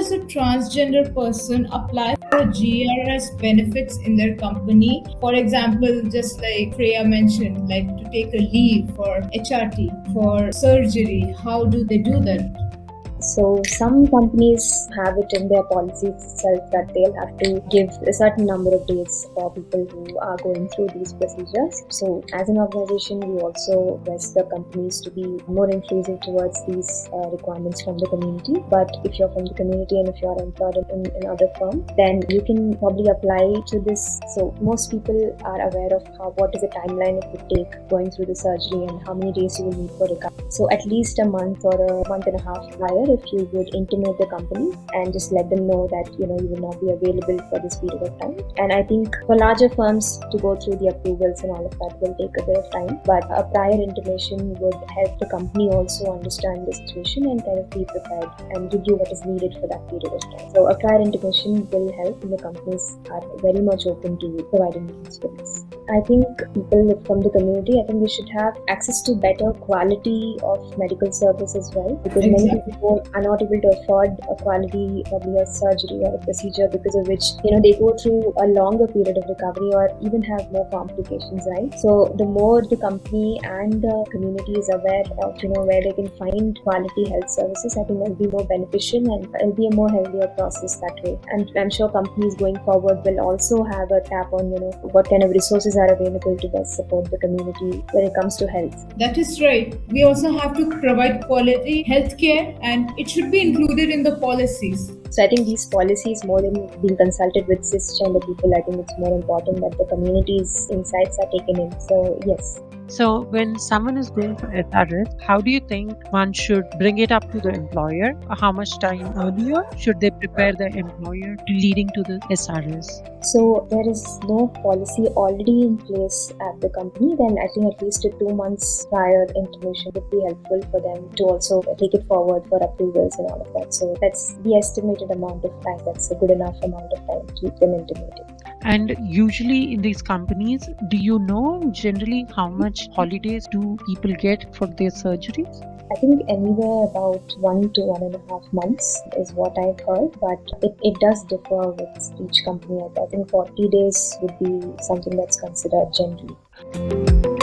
does a transgender person apply for GRS benefits in their company? For example, just like Freya mentioned, like to take a leave for HRT, for surgery, how do they do that? So some companies have it in their policies itself that they'll have to give a certain number of days for people who are going through these procedures. So as an organization, we also request the companies to be more inclusive towards these requirements from the community. But if you're from the community and if you're employed in another firm, then you can probably apply to this. So most people are aware of what is the timeline it would take going through the surgery and how many days you will need for recovery. So at least a month or a month and a half prior, if you would intimate the company and just let them know that you will not be available for this period of time. And I think for larger firms to go through the approvals and all of that will take a bit of time, but a prior intimation would help the company also understand the situation and kind of be prepared and give you what is needed for that period of time. So a prior intimation will help, and the companies are very much open to providing these services. I think people from the community, I think we should have access to better quality of medical service as well, because many people are not able to afford a quality, probably a surgery or a procedure, because of which they go through a longer period of recovery or even have more complications, right? So the more the company and the community is aware of where they can find quality health services, I think that'll be more beneficial and it'll be a more healthier process that way. And I'm sure companies going forward will also have a tap on what kind of resources are available to best support the community when it comes to health. That is right. We also have to provide quality healthcare, and it should be included in the policies. So I think these policies, more than being consulted with cisgender people, I think it's more important that the community's insights are taken in. So yes. So when someone is going for SRS, how do you think one should bring it up to the employer? How much time earlier should they prepare the employer leading to the SRS? So there is no policy already in place at the company. Then I think at least 2 months prior intimation would be helpful for them to also take it forward for approvals and all of that. So that's the estimated amount of time. That's a good enough amount of time to keep them intimated. And usually in these companies, do you know generally how much holidays do people get for their surgeries? I think anywhere about 1 to 1.5 months is what I've heard, but it does differ with each company. I think 40 days would be something that's considered generally.